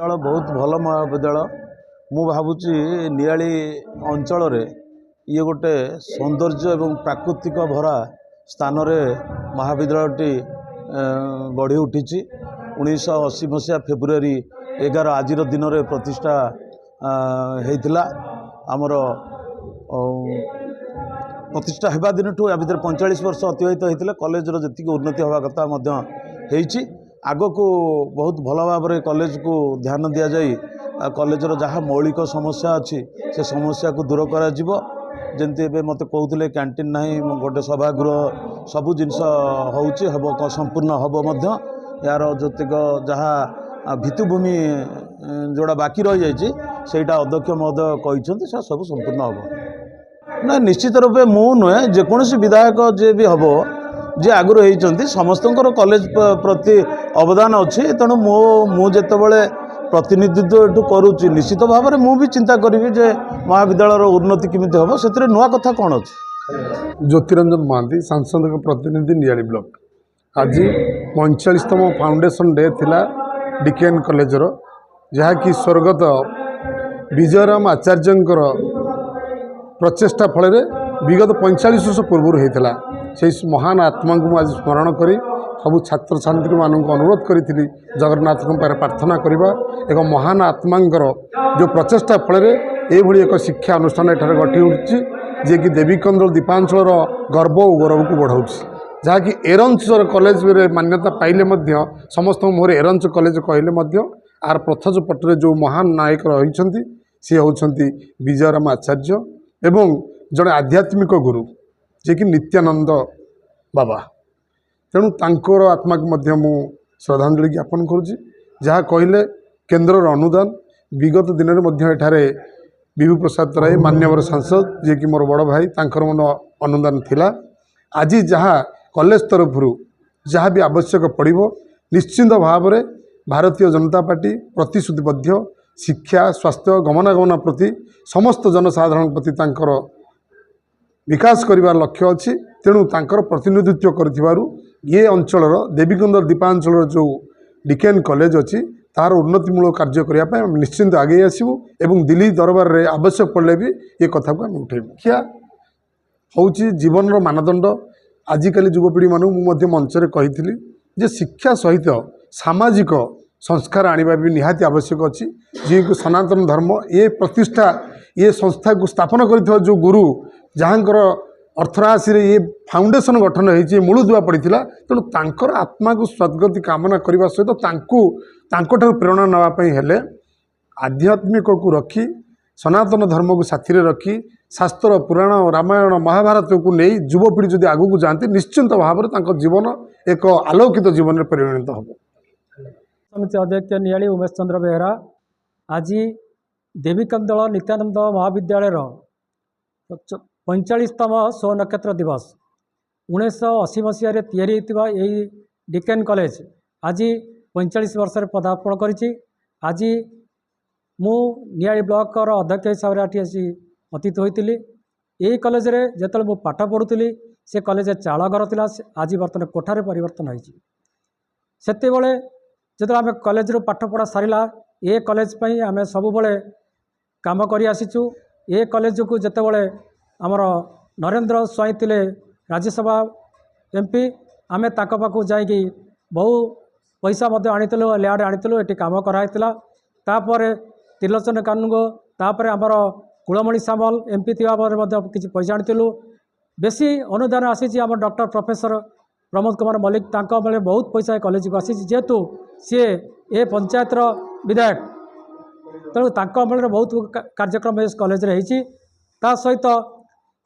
विद्यालय बहुत भल महाविद्यालय मु भावुची नियाली अंचल ये गोटे सौंदर्य एवं प्राकृतिक भरा स्थान महाविद्यालयटी गढ़ी उठी 1980 मसीहा फेब्रुआरी 11 आज दिन में प्रतिष्ठा होता आमर प्रतिष्ठा होगा दिन ठूँ या भर 45 वर्ष अतिबाहित होता कॉलेजर जी उन्नति हवा कथा आग को बहुत भल भाव कॉलेज को ध्यान दि जाए कॉलेजर जहाँ मौलिक समस्या अच्छी से समस्या को दूर कर जमती मत कहते कैंटीन ना गोटे सभागृह सबू जिनस हो संपूर्ण हम यार जतिक जहाँ भित्तिभूमि जोड़ा बाकी रही जाइए अध्यक्ष महोदय कहते सब संपूर्ण हम ना निश्चित रूपे मु नुहे जेकोसी विधायक जे भी हम जे आगुरी होती समस्त कॉलेज प्रति अवदान अच्छी तेणु मुझे प्रतिनिधित्व एठू करुच्ची निश्चित भाव में मुझे चिंता करी जे महाविद्यालय उन्नति केमी हम से नुआ कथा कौन अच्छी। ज्योतिरंजन महांती सांसद प्रतिनिधि नियाली ब्लॉक आज 45तम फाउंडेशन डे थिला डीकेएन कॉलेजर जहाँकि स्वर्गत विजयराम आचार्यंकर प्रचेष्टा फल विगत 45 वर्ष पूर्व होता से महान आत्मा को आज स्मरण करी सबू छात्र छात्री मानक अनुरोध करी जगन्नाथ प्रार्थना करवा एक महान आत्मांकर जो प्रचेष्टा फल एक शिक्षा अनुष्ठान एठार गठी उठी जे कि देवीकंदल दीपांचल गर्व और गौरव को बढ़ाऊँ जहाँकि एरंच कॉलेज मान्यता पाइले समस्त मोहर एरंच कॉलेज कहले आर प्रथज पटरे जो महान नायक रही सी होती विजयराम आचार्य एवं जड़े आध्यात्मिक गुरु जे कि नित्यानंद बाबा तेणु तांकर आत्मा को श्रद्धांजलि ज्ञापन करुँची जहाँ कहले केन्द्र अनुदान विगत दिन में एठारे विभू प्रसाद राय मान्यवर सांसद जे कि मोर बड़ भाई तांकर मन अनुदान थिला आज जहाँ कॉलेज तरफ जहाँ भी आवश्यक पड़ो निश्चिंत भाव में भारतीय जनता पार्टी प्रतिश्रुतिबद्ध शिक्षा स्वास्थ्य गमनागमन प्रति समस्त जनसाधारण प्रति तांकर विकास करिवार लक्ष्य अच्छी तेणु तांकर प्रतिनिधित्व करिथिबारु ये अंचल देवीकंदल दीपांचल जो डीकेएन कॉलेज अच्छी तार उन्नतिमूलक कार्य करने निश्चिंत आगे आसबू एवं दिल्ली दरबार में आवश्यक पड़े भी ये कथा को आम उठेबू शिक्षा हूँ जीवन मानदंड आजिकल युवपीढ़ी मानू मंचर कही जे शिक्षा सहित सामाजिक संस्कार आनिबा भी निहाती आवश्यक अच्छी जी को सनातन धर्म ये प्रतिष्ठा ये संस्था को स्थापन कर जो गुरु जहाँकर अर्थराशि ये फाउंडेशन गठन होती मूलदुआ पड़ा तेणु तांकर आत्मा को सद्गति कामना करने सहित प्रेरणा नापी हेले आध्यात्मिक को रखी सनातन धर्म को साथी रखी शास्त्र पुराण रामायण महाभारत को नहीं युवपीढ़ी जदि आगू जाती निश्चिंत भाव में जीवन एक आलोकित जीवन में परिणत हम। समिति अध्यक्ष नियाली उमेश चंद्र बेहरा आज देवीकंदल नित्यानंद महाविद्यालय 45तम स्व नक्षत्र दिवस 1980 मसीह या डीकेएन कॉलेज आज 45 वर्ष पदार्पण करी आज मु नियाली ब्लॉक अध्यक्ष हिसाब से आसी अतीत होती यही कॉलेज रे जिते मु पाठ पढ़ुली से कॉलेज चाल घर था आज बर्तमान कोठार परिवर्तन होती जो आम कॉलेज पाठ पढ़ा सारा ये कॉलेज आम सब काम कर आसीचु ये कॉलेज को जितेबाला आमर नरेंद्र स्वाई थे राज्यसभा एमपी आम पाखु जाकि बहु पैसा आनीलु लैंड आनीलु ये कम कराइला त्रिलोचन कानून तापर आमर कुलमणि सामल एमपी थी किसी पैसा आनीलु बेसी अनुदान आसी आम डॉक्टर प्रोफेसर प्रमोद कुमार मल्लिक बेले बहुत पैसा कॉलेज को आसी जेहेतु सी ए पंचायत विधायक तेणु बेले बहुत कार्यक्रम इस कॉलेज ता सहित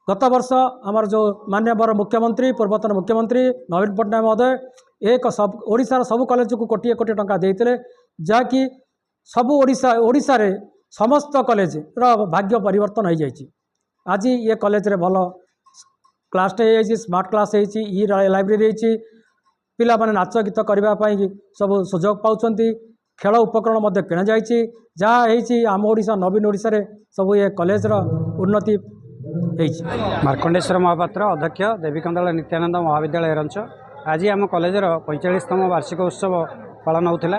गत वर्ष आमर जो मान्यवर मुख्यमंत्री पूर्वतन मुख्यमंत्री नवीन पट्टनायक महोदय एक सब ओडिशार सब कॉलेज को कोटी कोटी टंका देते जहाँकि सब ओडिशा रे समस्त कॉलेज भाग्य परिवर्तन हो जाए आज ये कॉलेज रे भल क्लासटे हो स्मार्ट क्लास ई लाइब्रेरी पिला माने नाच गीत करने सब सुजोग पाँच खेल उपकरण किणा जहाँ आम ओडिशा नवीन ओडिशा रे सब ये कॉलेज उन्नति मार्कंडेश्वर महापात्र अध्यक्ष देवीकंदल नित्यानंद महाविद्यालय एरंच आज आम कॉलेजर 45तम वार्षिक उत्सव पालन होता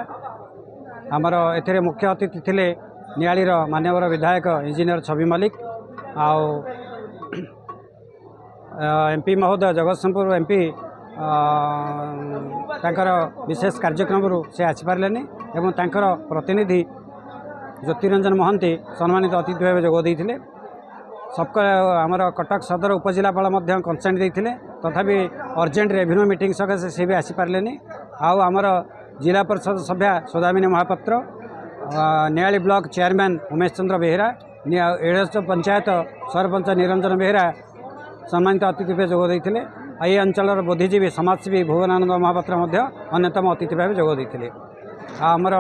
आमर एथिरे मुख्य अतिथि थिले नियालीर मान्यवर विधायक इंजीनियर छवि मल्लिक आउ एमपी महोदय जगतसिंहपुर एमपी तांकर विशेष कार्यक्रम से आसीपारे एवं तांकर प्रतिनिधि ज्योतिरंजन महंती सम्मानित अतिथि भाव जोगदे सबका आमर कटक सदर उपजिलापाल कंसेंट देते तथापि अर्जेंट रेवेन्यू मीटिंग सकाशे से भी आसीपारे आउ आमर जिला परिषद सभ्या Saudamini Mahapatra Niali block chairman Umesh Chandra Behera AIDS panchayat sarpanch Niranjan Behera सम्मानित अतिथि भाव जोगदे ये अंचल बुद्धिजीवी समाजसेवी भुवनानंद महापात्र अन्यतम अतिथि भाव जोगदे आमर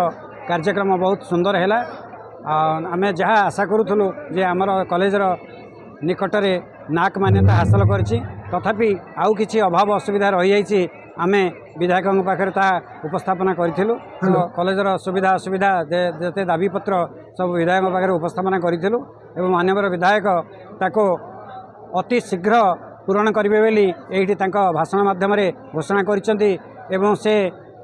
कार्यक्रम बहुत सुंदर है आम जहाँ आशा करूँ जे आमर कॉलेजर निकटरे नाक मान्यता हासिल करी तथापि आउ किछि अभाव असुविधा रही जाइए आम विधायकों पाखे ता उपस्थापना करूँ तो कॉलेजर सुविधा असुविधा जेते दाबीपत्र सब विधायकों पाखे उपस्थापना करूँ एवं माननीय विधायक ताको अति शीघ्र पूरण करेंगे बोली ये भाषण माध्यम घोषणा करिसेंती एवं से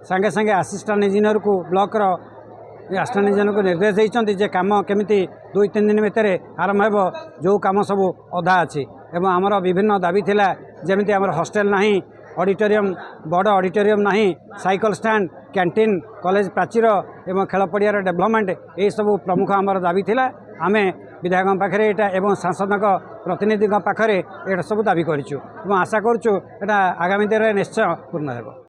सांगे सांगे असिस्टेंट इंजीनियर को ब्लॉक असिस्टेंट इंजीनियर को निर्देश देइछंती जे काम केमिति 2-3 दिन भितर आरंभ हो जो काम सब अधा अच्छी एवं आमर विभिन्न दाबी थिला जेमिति आमर हॉस्टेल नहीं ऑडिटोरियम बड़ ऑडिटोरियम नहीं साइकिल स्टैंड कैंटीन कॉलेज प्राचीर एवं खेल पड़ियार डेवलपमेंट ये सब प्रमुख आमर दाबी थिला आमे विधायकों पाखे यहाँ एवं सांसद प्रतिनिधि पाखे ये सब दाबी करूँ आशा करूँ आगामी दिन में निश्चय पूर्ण हो।